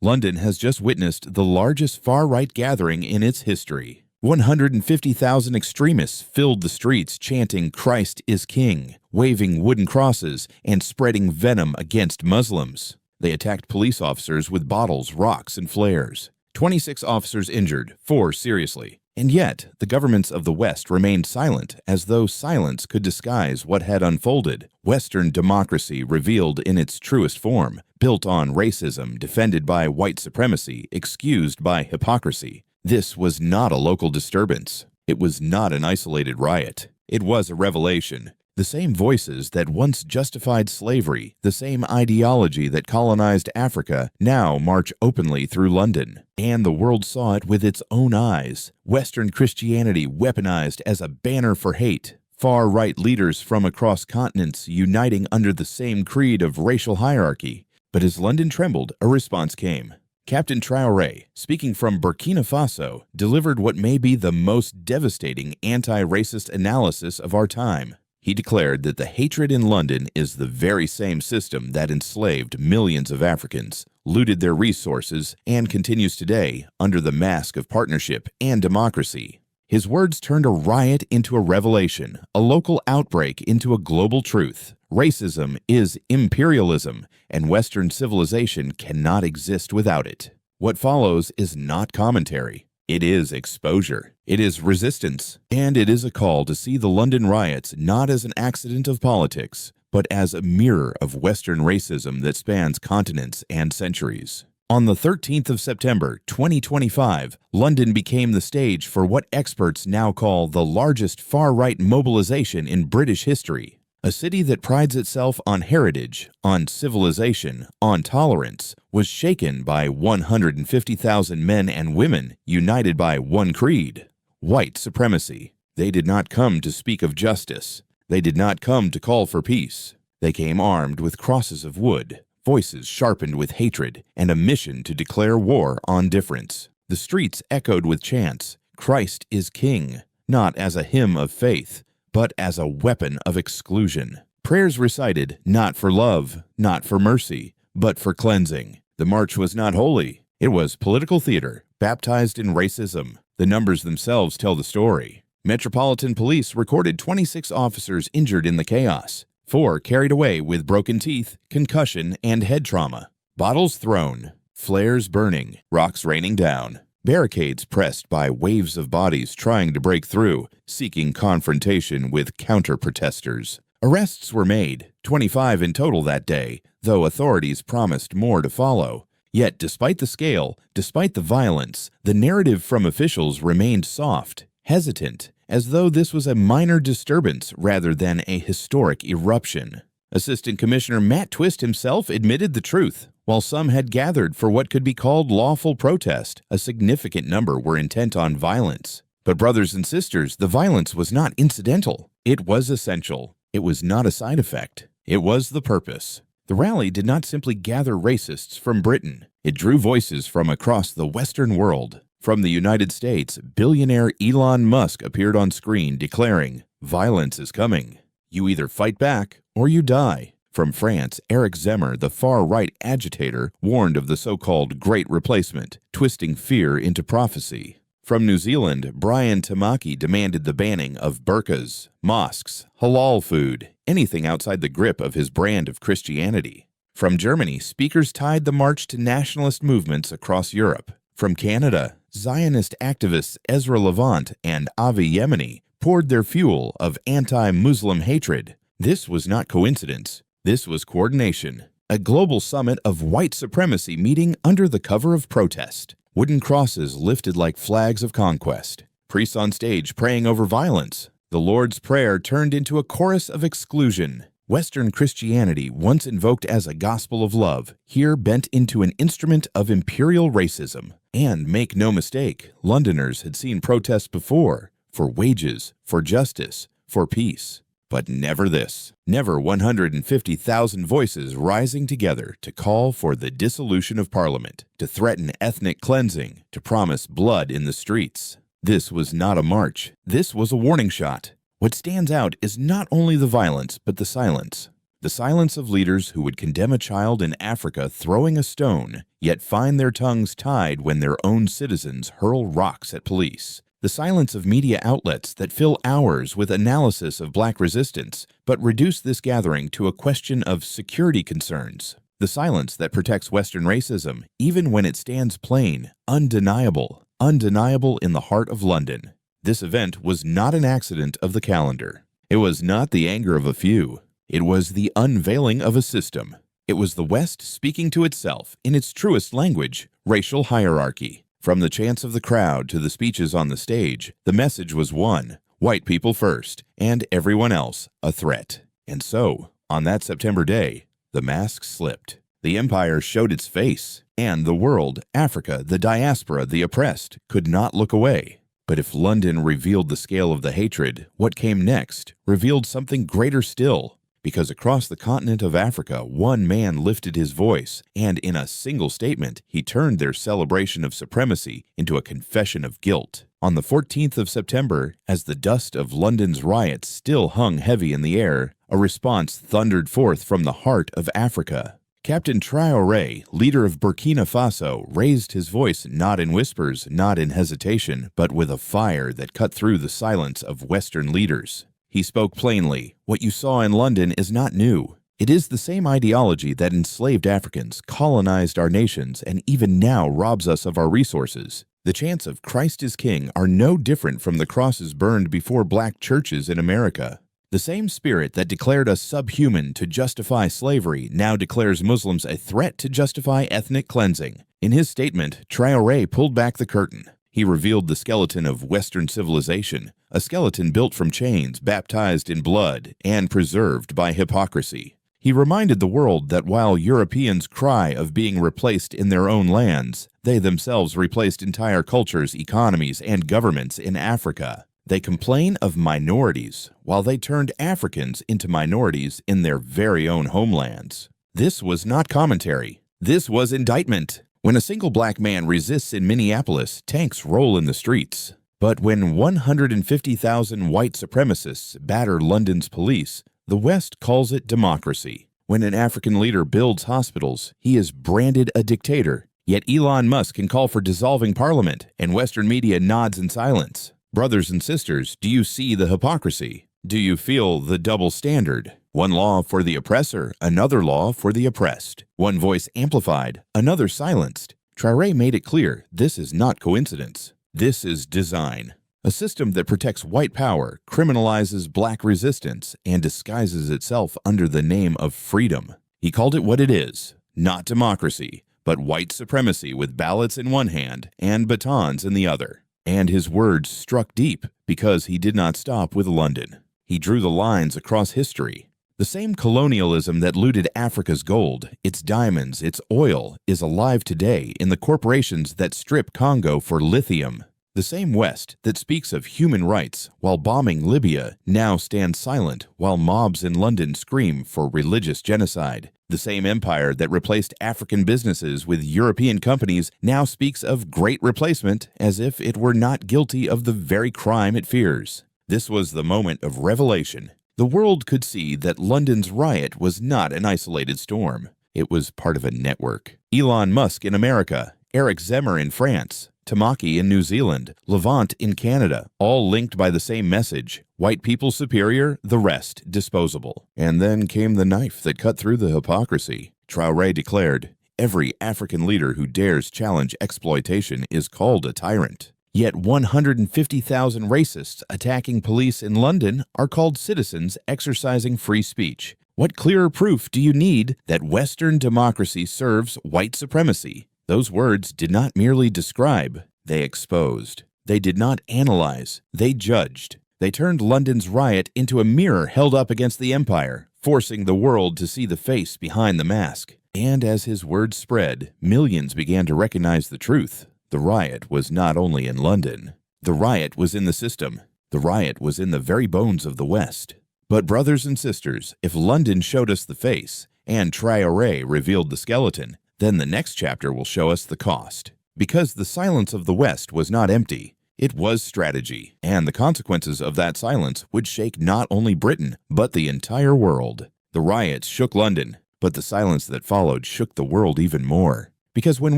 London has just witnessed the largest far-right gathering in its history. 150,000 extremists filled the streets chanting "Christ is King," waving wooden crosses, and spreading venom against Muslims. They attacked police officers with bottles, rocks, and flares. 26 officers injured, 4 seriously. And yet, the governments of the West remained silent, as though silence could disguise what had unfolded. Western democracy revealed in its truest form, built on racism, defended by white supremacy, excused by hypocrisy. This was not a local disturbance. It was not an isolated riot. It was a revelation. The same voices that once justified slavery, the same ideology that colonized Africa, now march openly through London. And the world saw it with its own eyes. Western Christianity weaponized as a banner for hate. Far-right leaders from across continents uniting under the same creed of racial hierarchy. But as London trembled, a response came. Captain TRAORÉ, speaking from Burkina Faso, delivered what may be the most devastating anti-racist analysis of our time. He declared that the hatred in London is the very same system that enslaved millions of Africans, looted their resources, and continues today under the mask of partnership and democracy. His words turned a riot into a revelation, a local outbreak into a global truth. Racism is imperialism, and Western civilization cannot exist without it. What follows is not commentary. It is exposure. It is resistance. And it is a call to see the London riots not as an accident of politics, but as a mirror of Western racism that spans continents and centuries. On the 13th of September, 2025, London became the stage for what experts now call the largest far-right mobilization in British history. A city that prides itself on heritage, on civilization, on tolerance, was shaken by 150,000 men and women united by one creed: white supremacy. They did not come to speak of justice. They did not come to call for peace. They came armed with crosses of wood, voices sharpened with hatred, and a mission to declare war on difference. The streets echoed with chants, "Christ is King," not as a hymn of faith, but as a weapon of exclusion. Prayers recited not for love, not for mercy, but for cleansing. The march was not holy. It was political theater, baptized in racism. The numbers themselves tell the story. Metropolitan Police recorded 26 officers injured in the chaos, 4 carried away with broken teeth, concussion, and head trauma. Bottles thrown, flares burning, rocks raining down. Barricades pressed by waves of bodies trying to break through, seeking confrontation with counter-protesters. Arrests were made, 25 in total that day, though authorities promised more to follow. Yet despite the scale, despite the violence, the narrative from officials remained soft, hesitant, as though this was a minor disturbance rather than a historic eruption. Assistant Commissioner Matt Twist himself admitted the truth. While some had gathered for what could be called lawful protest, a significant number were intent on violence. But brothers and sisters, the violence was not incidental. It was essential. It was not a side effect. It was the purpose. The rally did not simply gather racists from Britain. It drew voices from across the Western world. From the United States, billionaire Elon Musk appeared on screen declaring, "Violence is coming. You either fight back or you die." From France, Eric Zemmour, the far-right agitator, warned of the so-called Great Replacement, twisting fear into prophecy. From New Zealand, Brian Tamaki demanded the banning of burqas, mosques, halal food, anything outside the grip of his brand of Christianity. From Germany, speakers tied the march to nationalist movements across Europe. From Canada, Zionist activists Ezra Levant and Avi Yemeni poured their fuel of anti-Muslim hatred. This was not coincidence. This was coordination. A global summit of white supremacy meeting under the cover of protest. Wooden crosses lifted like flags of conquest. Priests on stage praying over violence. The Lord's Prayer turned into a chorus of exclusion. Western Christianity, once invoked as a gospel of love, here bent into an instrument of imperial racism. And make no mistake, Londoners had seen protests before, for wages, for justice, for peace. But never this. Never 150,000 voices rising together to call for the dissolution of Parliament, to threaten ethnic cleansing, to promise blood in the streets. This was not a march. This was a warning shot. What stands out is not only the violence, but the silence. The silence of leaders who would condemn a child in Africa throwing a stone, yet find their tongues tied when their own citizens hurl rocks at police. The silence of media outlets that fill hours with analysis of black resistance, but reduce this gathering to a question of security concerns. The silence that protects Western racism, even when it stands plain, undeniable in the heart of London. This event was not an accident of the calendar. It was not the anger of a few. It was the unveiling of a system. It was the West speaking to itself in its truest language, racial hierarchy. From the chants of the crowd to the speeches on the stage, the message was one: white people first, and everyone else a threat. And so, on that September day, the mask slipped. The empire showed its face, and the world, Africa, the diaspora, the oppressed, could not look away. But if London revealed the scale of the hatred, what came next revealed something greater still. Because across the continent of Africa, one man lifted his voice, and in a single statement, he turned their celebration of supremacy into a confession of guilt. On the 14th of September, as the dust of London's riots still hung heavy in the air, a response thundered forth from the heart of Africa. Captain TRAORÉ, leader of Burkina Faso, raised his voice not in whispers, not in hesitation, but with a fire that cut through the silence of Western leaders. He spoke plainly. What you saw in London is not new. It is the same ideology that enslaved Africans, colonized our nations, and even now robs us of our resources. The chants of Christ is King are no different from the crosses burned before black churches in America. The same spirit that declared us subhuman to justify slavery now declares Muslims a threat to justify ethnic cleansing. In his statement, TRAORÉ pulled back the curtain. He revealed the skeleton of Western civilization, a skeleton built from chains, baptized in blood, and preserved by hypocrisy. He reminded the world that while Europeans cry of being replaced in their own lands, they themselves replaced entire cultures, economies, and governments in Africa. They complain of minorities, while they turned Africans into minorities in their very own homelands. This was not commentary. This was indictment. When a single black man resists in Minneapolis, tanks roll in the streets. But when 150,000 white supremacists batter London's police, the West calls it democracy. When an African leader builds hospitals, he is branded a dictator. Yet Elon Musk can call for dissolving parliament, and Western media nods in silence. Brothers and sisters, do you see the hypocrisy? Do you feel the double standard? One law for the oppressor, another law for the oppressed. One voice amplified, another silenced. TRAORÉ made it clear this is not coincidence. This is design. A system that protects white power, criminalizes black resistance, and disguises itself under the name of freedom. He called it what it is, not democracy, but white supremacy with ballots in one hand and batons in the other. And his words struck deep because he did not stop with London. He drew the lines across history. The same colonialism that looted Africa's gold, its diamonds, its oil, is alive today in the corporations that strip Congo for lithium. The same West that speaks of human rights while bombing Libya now stands silent while mobs in London scream for religious genocide. The same empire that replaced African businesses with European companies now speaks of great replacement as if it were not guilty of the very crime it fears. This was the moment of revelation. The world could see that London's riot was not an isolated storm. It was part of a network. Elon Musk in America, Eric Zemmour in France, Tamaki in New Zealand, Levant in Canada, all linked by the same message: white people superior, the rest disposable. And then came the knife that cut through the hypocrisy. TRAORÉ declared, "Every African leader who dares challenge exploitation is called a tyrant." Yet 150,000 racists attacking police in London are called citizens exercising free speech. What clearer proof do you need that Western democracy serves white supremacy? Those words did not merely describe, they exposed. They did not analyze, they judged. They turned London's riot into a mirror held up against the empire, forcing the world to see the face behind the mask. And as his words spread, millions began to recognize the truth. The riot was not only in London. The riot was in the system. The riot was in the very bones of the West. But brothers and sisters, if London showed us the face, and TRAORÉ revealed the skeleton, then the next chapter will show us the cost. Because the silence of the West was not empty, it was strategy, and the consequences of that silence would shake not only Britain, but the entire world. The riots shook London, but the silence that followed shook the world even more. Because when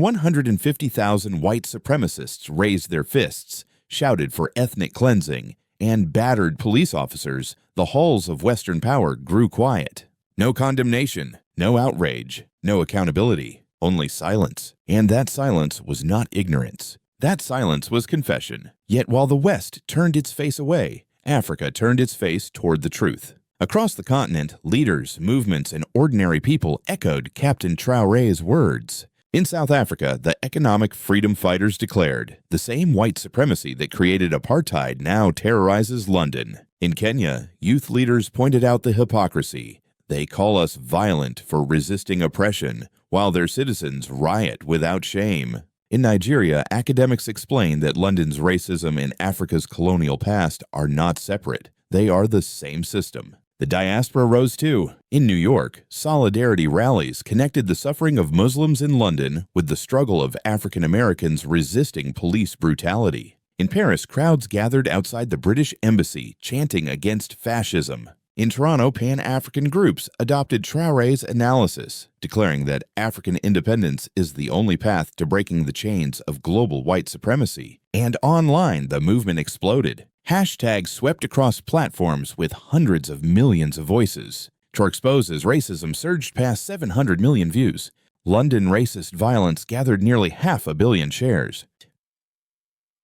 150,000 white supremacists raised their fists, shouted for ethnic cleansing, and battered police officers, the halls of Western power grew quiet. No condemnation, no outrage, no accountability, only silence. And that silence was not ignorance. That silence was confession. Yet while the West turned its face away, Africa turned its face toward the truth. Across the continent, leaders, movements, and ordinary people echoed Captain TRAORÉ's words. In South Africa, the economic freedom fighters declared, the same white supremacy that created apartheid now terrorizes London. In Kenya, youth leaders pointed out the hypocrisy. They call us violent for resisting oppression, while their citizens riot without shame. In Nigeria, academics explain that London's racism and Africa's colonial past are not separate. They are the same system. The diaspora rose too. In New York, solidarity rallies connected the suffering of Muslims in London with the struggle of African Americans resisting police brutality. In Paris, crowds gathered outside the British Embassy, chanting against fascism. In Toronto, Pan-African groups adopted TRAORÉ's analysis, declaring that African independence is the only path to breaking the chains of global white supremacy. And online, the movement exploded. Hashtags swept across platforms with hundreds of millions of voices. TRAORÉ's racism surged past 700 million views. London racist violence gathered nearly 500 million shares.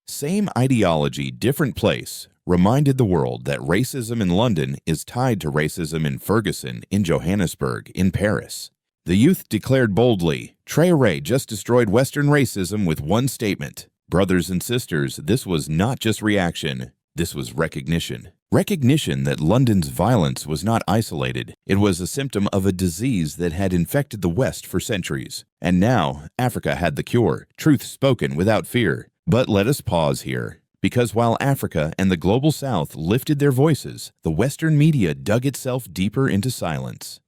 Same ideology, different place reminded the world that racism in London is tied to racism in Ferguson, in Johannesburg, in Paris. The youth declared boldly, TRAORÉ just destroyed Western racism with one statement. Brothers and sisters, this was not just reaction, this was recognition. Recognition that London's violence was not isolated. It was a symptom of a disease that had infected the West for centuries. And now, Africa had the cure, truth spoken without fear. But let us pause here. Because while Africa and the global South lifted their voices, the Western media dug itself deeper into silence.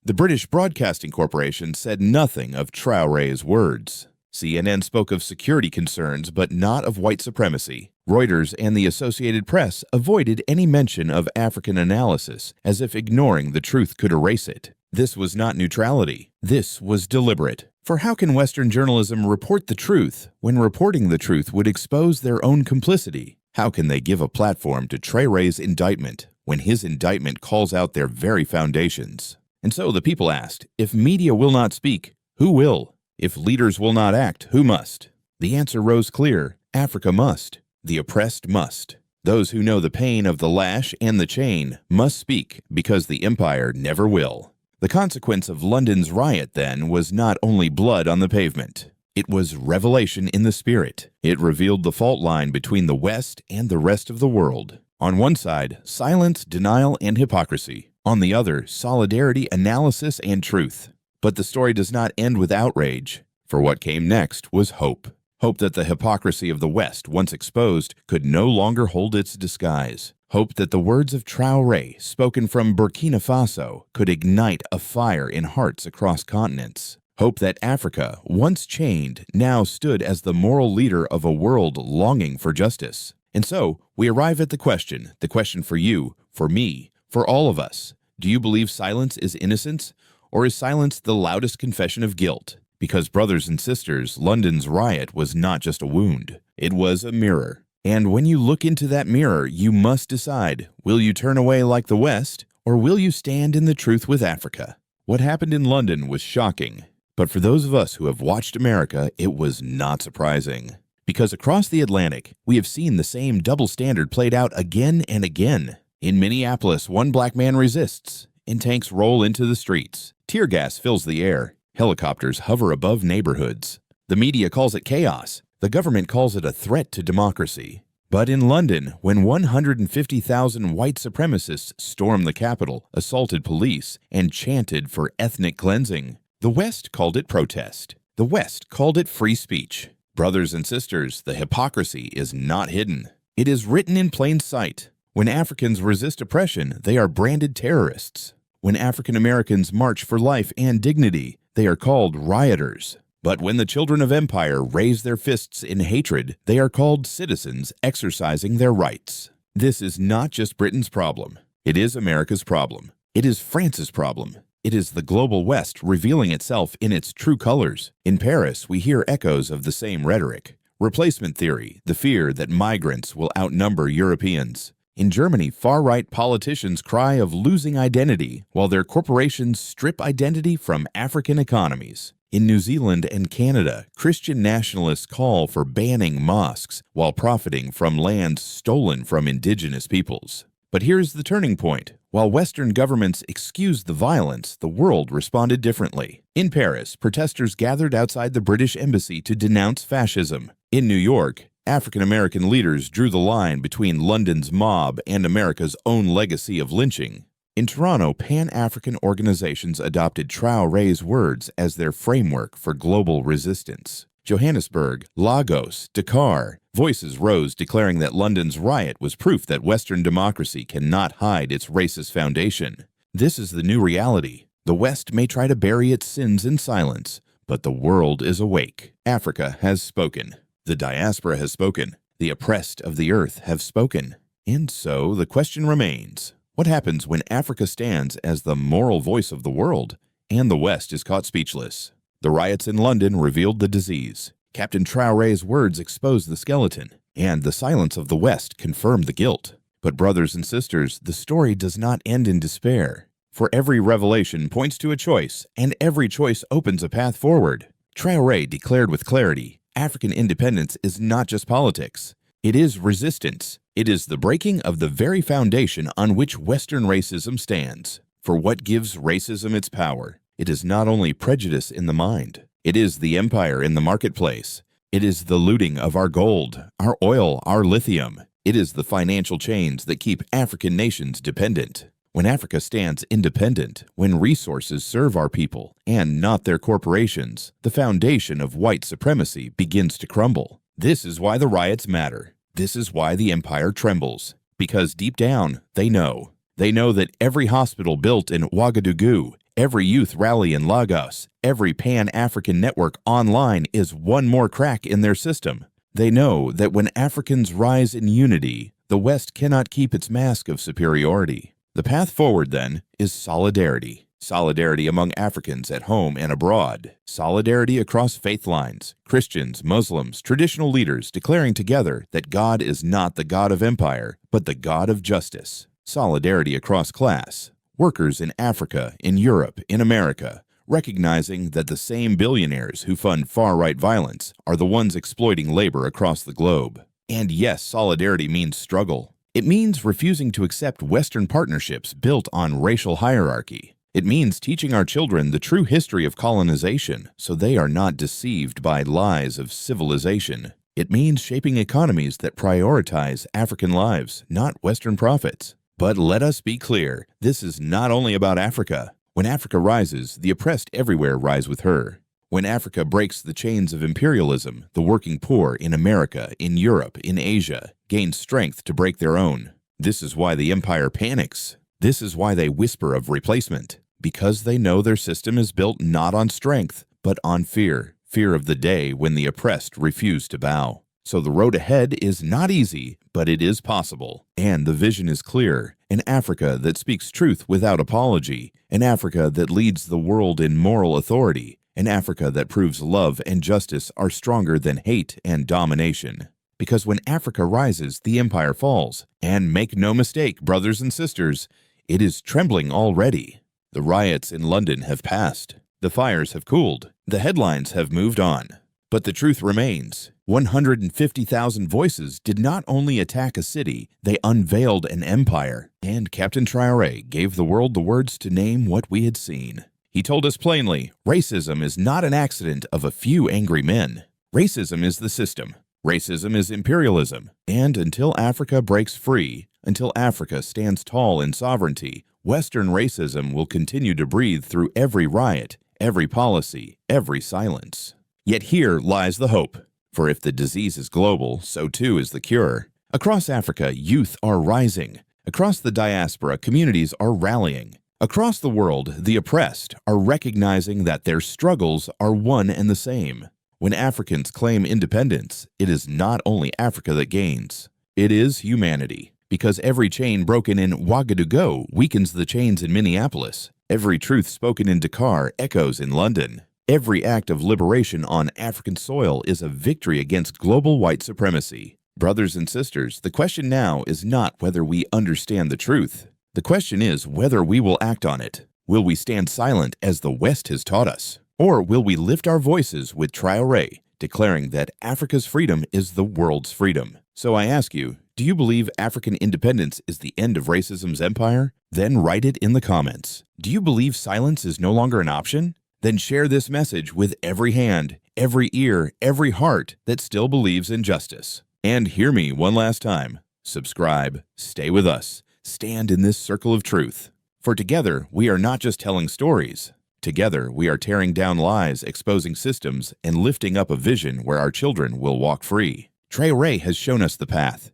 The British Broadcasting Corporation said nothing of TRAORÉ's words. CNN spoke of security concerns but not of white supremacy. Reuters and the Associated Press avoided any mention of African analysis, as if ignoring the truth could erase it. This was not neutrality. This was deliberate. For how can Western journalism report the truth when reporting the truth would expose their own complicity? How can they give a platform to TRAORÉ's indictment when his indictment calls out their very foundations? And so the people asked, if media will not speak, who will? If leaders will not act, who must? The answer rose clear. Africa must. The oppressed must. Those who know the pain of the lash and the chain must speak because the empire never will. The consequence of London's riot, then, was not only blood on the pavement. It was revelation in the spirit. It revealed the fault line between the West and the rest of the world. On one side, silence, denial, and hypocrisy. On the other, solidarity, analysis, and truth. But the story does not end with outrage, for what came next was hope. Hope that the hypocrisy of the West, once exposed, could no longer hold its disguise. Hope that the words of TRAORÉ, spoken from Burkina Faso, could ignite a fire in hearts across continents. Hope that Africa, once chained, now stood as the moral leader of a world longing for justice. And so, we arrive at the question for you, for me, for all of us. Do you believe silence is innocence? Or is silence the loudest confession of guilt? Because, brothers and sisters, London's riot was not just a wound. It was a mirror. And when you look into that mirror, you must decide, will you turn away like the West, or will you stand in the truth with Africa? What happened in London was shocking. But for those of us who have watched America, it was not surprising. Because across the Atlantic, we have seen the same double standard played out again and again. In Minneapolis, one black man resists, and tanks roll into the streets. Tear gas fills the air. Helicopters hover above neighborhoods. The media calls it chaos. The government calls it a threat to democracy. But in London, when 150,000 white supremacists stormed the Capitol, assaulted police, and chanted for ethnic cleansing, the West called it protest. The West called it free speech. Brothers and sisters, the hypocrisy is not hidden. It is written in plain sight. When Africans resist oppression, they are branded terrorists. When African Americans march for life and dignity, they are called rioters. But when the children of empire raise their fists in hatred, they are called citizens exercising their rights. This is not just Britain's problem. It is America's problem. It is France's problem. It is the global West revealing itself in its true colors. In Paris, we hear echoes of the same rhetoric. Replacement theory, the fear that migrants will outnumber Europeans. In Germany, far-right politicians cry of losing identity, while their corporations strip identity from African economies. In New Zealand and Canada, Christian nationalists call for banning mosques while profiting from land stolen from indigenous peoples. But here's the turning point. While Western governments excused the violence, the world responded differently. In Paris, protesters gathered outside the British embassy to denounce fascism. In New York, African-American leaders drew the line between London's mob and America's own legacy of lynching. In Toronto, Pan-African organizations adopted TRAORÉ's words as their framework for global resistance. Johannesburg, Lagos, Dakar, voices rose declaring that London's riot was proof that Western democracy cannot hide its racist foundation. This is the new reality. The West may try to bury its sins in silence, but the world is awake. Africa has spoken. The diaspora has spoken. The oppressed of the earth have spoken. And so the question remains, what happens when Africa stands as the moral voice of the world and the West is caught speechless? The riots in London revealed the disease. Captain TRAORÉ's words exposed the skeleton, and the silence of the West confirmed the guilt. But brothers and sisters, the story does not end in despair. For every revelation points to a choice, and every choice opens a path forward. TRAORÉ declared with clarity, African independence is not just politics. It is resistance. It is the breaking of the very foundation on which Western racism stands. For what gives racism its power? It is not only prejudice in the mind. It is the empire in the marketplace. It is the looting of our gold, our oil, our lithium. It is the financial chains that keep African nations dependent. When Africa stands independent, when resources serve our people and not their corporations, the foundation of white supremacy begins to crumble. This is why the riots matter. This is why the empire trembles. Because deep down, they know. They know that every hospital built in Ouagadougou, every youth rally in Lagos, every Pan-African network online is one more crack in their system. They know that when Africans rise in unity, the West cannot keep its mask of superiority. The path forward, then, is solidarity. Solidarity among Africans at home and abroad. Solidarity across faith lines, Christians, Muslims, traditional leaders declaring together that God is not the God of empire, but the God of justice. Solidarity across class. Workers in Africa, in Europe, in America, recognizing that the same billionaires who fund far-right violence are the ones exploiting labor across the globe. And yes, solidarity means struggle. It means refusing to accept Western partnerships built on racial hierarchy. It means teaching our children the true history of colonization so they are not deceived by lies of civilization. It means shaping economies that prioritize African lives, not Western profits. But let us be clear, this is not only about Africa. When Africa rises, the oppressed everywhere rise with her. When Africa breaks the chains of imperialism, the working poor in America, in Europe, in Asia, gain strength to break their own. This is why the empire panics. This is why they whisper of replacement. Because they know their system is built not on strength, but on fear. Fear of the day when the oppressed refuse to bow. So the road ahead is not easy, but it is possible. And the vision is clear. An Africa that speaks truth without apology. An Africa that leads the world in moral authority. An Africa that proves love and justice are stronger than hate and domination. Because when Africa rises, the empire falls. And make no mistake, brothers and sisters, it is trembling already. The riots in London have passed. The fires have cooled. The headlines have moved on. But the truth remains. 150,000 voices did not only attack a city, they unveiled an empire. And Captain TRAORÉ gave the world the words to name what we had seen. He told us plainly, racism is not an accident of a few angry men. Racism is the system. Racism is imperialism. And until Africa breaks free, until Africa stands tall in sovereignty, Western racism will continue to breathe through every riot, every policy, every silence. Yet here lies the hope. For if the disease is global, so too is the cure. Across Africa, youth are rising. Across the diaspora, communities are rallying. Across the world, the oppressed are recognizing that their struggles are one and the same. When Africans claim independence, it is not only Africa that gains. It is humanity. Because every chain broken in Ouagadougou weakens the chains in Minneapolis. Every truth spoken in Dakar echoes in London. Every act of liberation on African soil is a victory against global white supremacy. Brothers and sisters, the question now is not whether we understand the truth. The question is whether we will act on it. Will we stand silent as the West has taught us? Or will we lift our voices with TRAORÉ, declaring that Africa's freedom is the world's freedom? So I ask you, do you believe African independence is the end of racism's empire? Then write it in the comments. Do you believe silence is no longer an option? Then share this message with every hand, every ear, every heart that still believes in justice. And hear me one last time. Subscribe, stay with us, stand in this circle of truth. For together, we are not just telling stories. Together, we are tearing down lies, exposing systems, and lifting up a vision where our children will walk free. TRAORÉ has shown us the path.